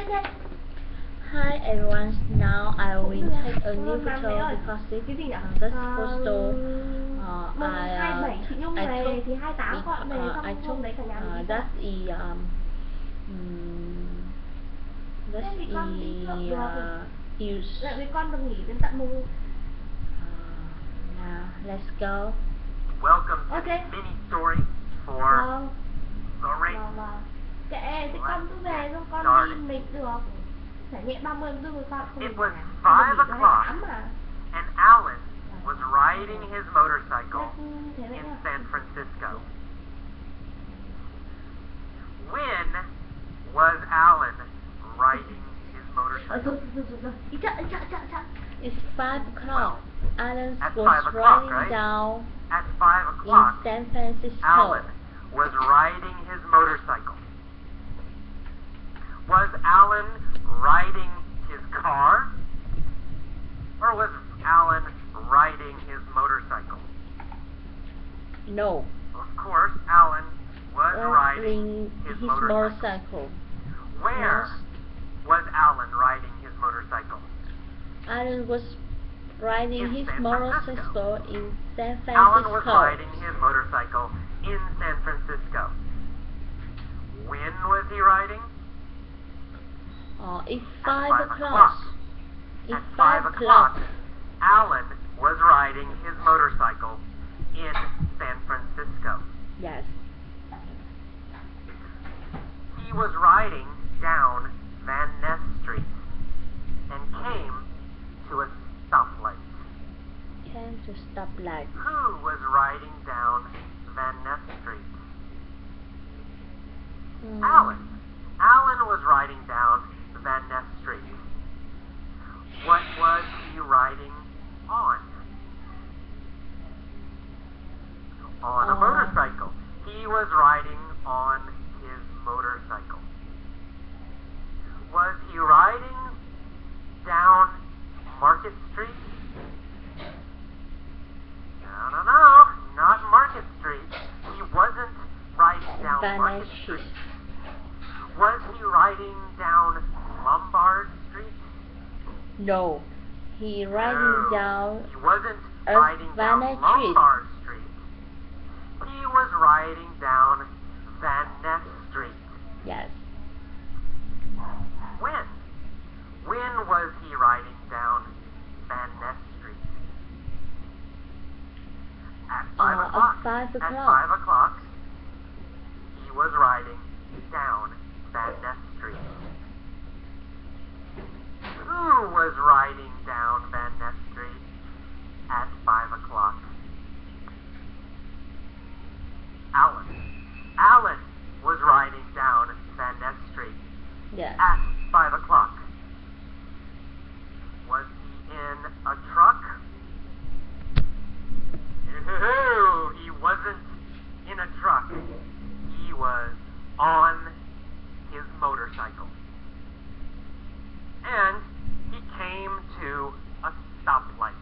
Hi everyone, now I will take a new photo because this photo I took that is use. Now let's go. Welcome to ministory for the race. Kệ, thì con cứ về xong con đi lịch được. Trải nghiệm 30 tháng 4 với con không It was 5 o'clock and Alan was riding his motorcycle in San Francisco. When was Alan riding his motorcycle? It's 5 o'clock. Alan At was 5 o'clock, riding right? down At 5 o'clock, in San Francisco. Alan was riding his motorcycle. Was Alan riding his car? Or was Alan riding his motorcycle? No. Of course, Alan was riding his motorcycle. Where was Alan riding his motorcycle? Alan was riding his motorcycle in San Francisco. Alan was riding his motorcycle in San Francisco. When was he riding? It's 5 o'clock. At 5 o'clock, Alan was riding his motorcycle in San Francisco. Yes. He was riding down Van Ness Street and came to a stoplight. Came to stoplight. Who was riding down Van Ness Street? Alan. Alan was riding down Van Ness Street. What was he riding on? On a motorcycle. He was riding on his motorcycle. Was he riding down Market Street? No, not Market Street. He wasn't riding down Market Street. Was he riding down Lombard Street? No, he riding down. He wasn't riding down Lombard Street. He was riding down Van Ness Street. Yes. When? When was he riding down Van Ness Street? At 5 o'clock. At 5 o'clock. At 5 o'clock, he was riding down Van Ness Street. Who was riding down Van Ness Street at 5 o'clock? Alan. Alan was riding down Van Ness Street at 5 o'clock. Was he in a truck? No, he wasn't in a truck. He was on his motorcycle. And he came to a stoplight.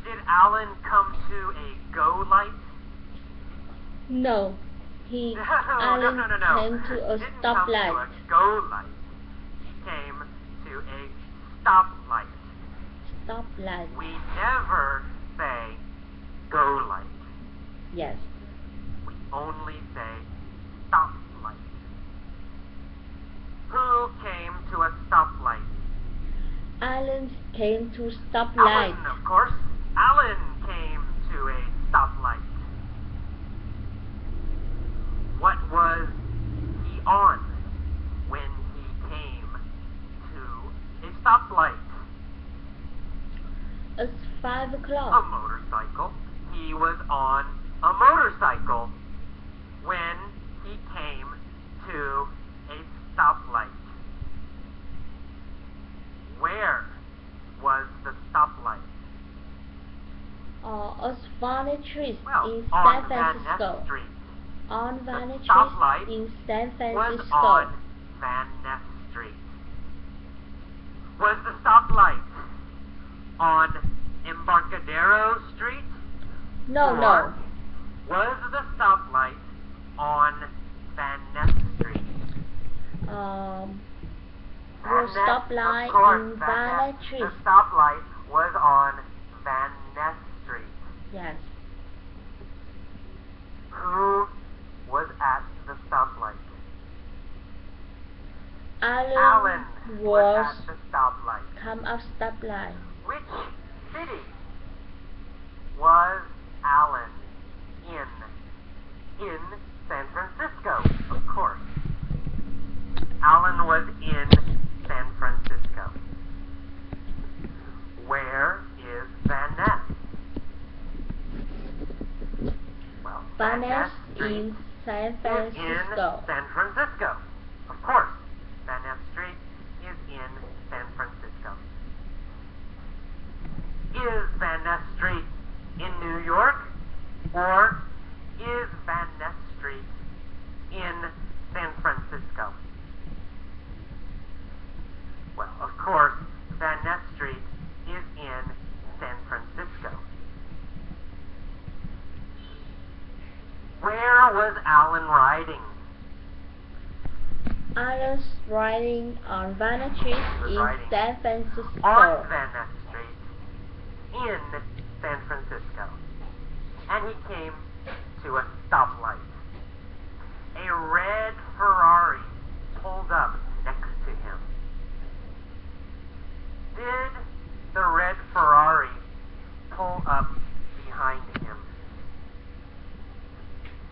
Did Alan come to a go light? No, Alan came to a Didn't stoplight. come to a go light. He came to a stoplight. Stoplight. We never say go light. Yes. We only say stoplight. Who came to a stoplight? Alan came to stoplight. Alan, of course. Alan came to a stoplight. What was he on when he came to a stoplight? It's 5 A o'clock. motorcycle. He was on a motorcycle when he came to a stoplight. Where was the stoplight? It's Van Street in on San Van Ness Francisco. Street. On Van The Street stoplight in San Was Francisco. on Van Ness Street. Was the stoplight on Embarcadero Street? No, no. Was the stoplight on Van Ness Street? stoplight of course, in Van Van Ness. Ness Street. The stoplight was on Van Ness Street. Yes. Who was at the stoplight? Alan was at the stoplight. come up stoplight. Which city was Alan in? In San Francisco, of course. Alan was in San Francisco. Where is Van Ness? Well, Van Ness Street in San is in Francisco. San Francisco. Of course, Van Ness Street is in San Francisco. Is Van Ness Street in New York? Or is Van Ness Street in San Francisco? Well, of course, Van Ness Street is in San Francisco. Where was Alan riding? Alan's riding on Van Ness Street in San Francisco. On Van Ness Street in San Francisco. And he came to a stoplight. A red Ferrari pulled up next to him. Did the red Ferrari pull up behind him?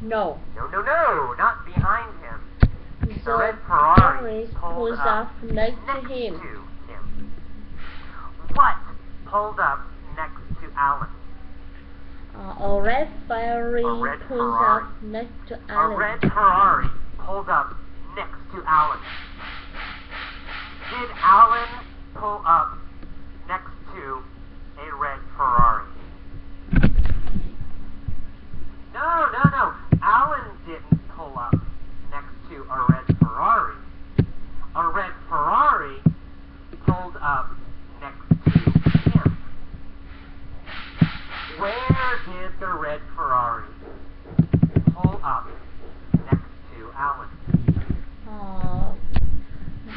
No. No, not behind him. The The red Ferrari pulls pulled up up next to next him. to him. What pulled up next to Alan? A red Ferrari A red pulls Ferrari. up next to A Alan. red Ferrari pulled up next to Alan. Did Alan pull up next to a red Ferrari? No. Alan didn't pull up next to a red Ferrari. A red Ferrari pulled up next to him. Where did the red Ferrari pull up next to Alan?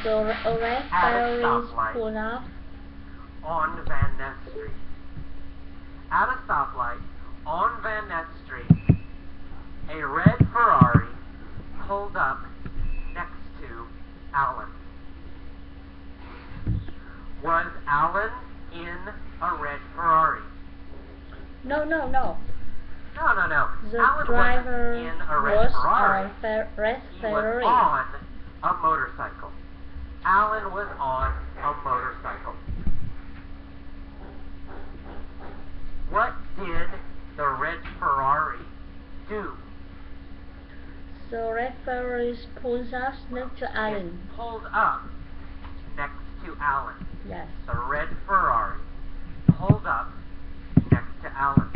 The red Ferrari pulled up On Van Ness Street. At a stoplight on Van Ness Street, a red Ferrari pulled up next to Alan. Was Alan in a red Ferrari? No. No. The Alan driver wasn't in a red was Ferrari. on red He Ferrari. was on a motorcycle. Alan was on a motorcycle. What did the red Ferrari do? The red Ferrari pulls up next to Alan. It pulled up next to Alan. Yes. The red Ferrari pulled up next to Alan.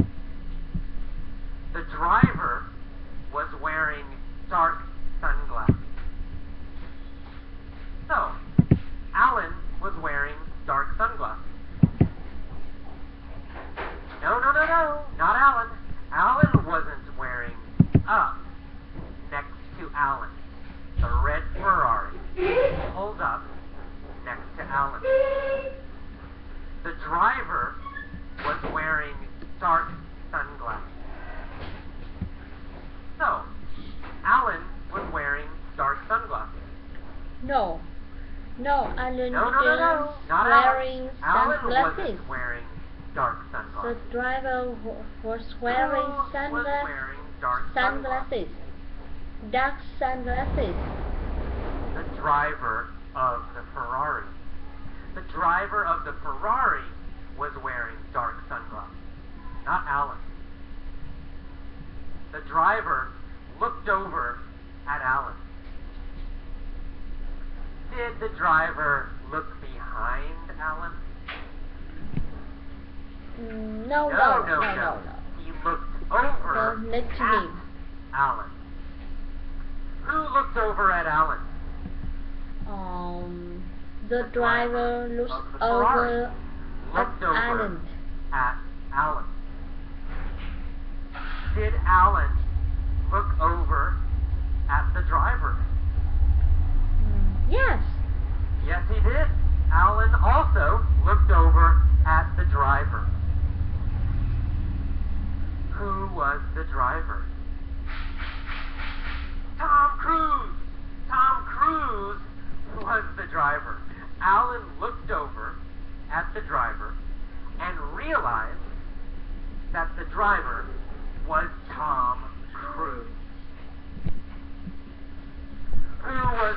The driver was wearing dark sunglasses. So, Alan was wearing dark sunglasses. No, not Alan. Alan wasn't wearing up next to Alan. The red Ferrari pulled up next to Alan. The driver was wearing dark sunglasses. So, Alan was wearing dark sunglasses. No, Alan No, is not wearing Alan. Alan sunglasses. wasn't wearing dark The sunglasses. driver was wearing Who was wearing dark sunglasses. Dark sunglasses. The driver of the Ferrari. The driver of the Ferrari was wearing dark sunglasses, not Alan. The driver looked over at Alan. Did the driver look behind Alan? No. He looked over Next to at him. Alan. Who looked over at Alan? The driver looks of the over Ferrari at looked over Alan. at Alan. Did Alan look over at the driver? Yes. Yes, he did.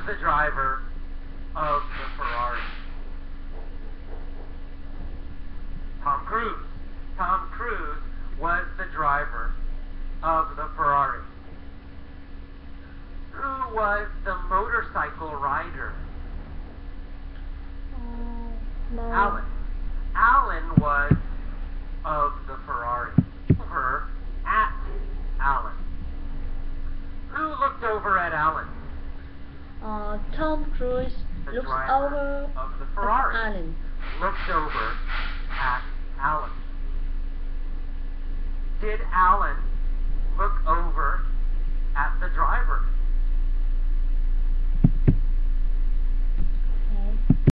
the driver of the Ferrari? Tom Cruise. Tom Cruise was the driver of the Ferrari. Who was the motorcycle rider? No. Alan. Alan was of the Ferrari. Over at Alan. Who looked over at Alan? Tom Cruise The looks driver over of the Ferrari. at Alan. Looked over at Alan. Did Alan look over at the driver?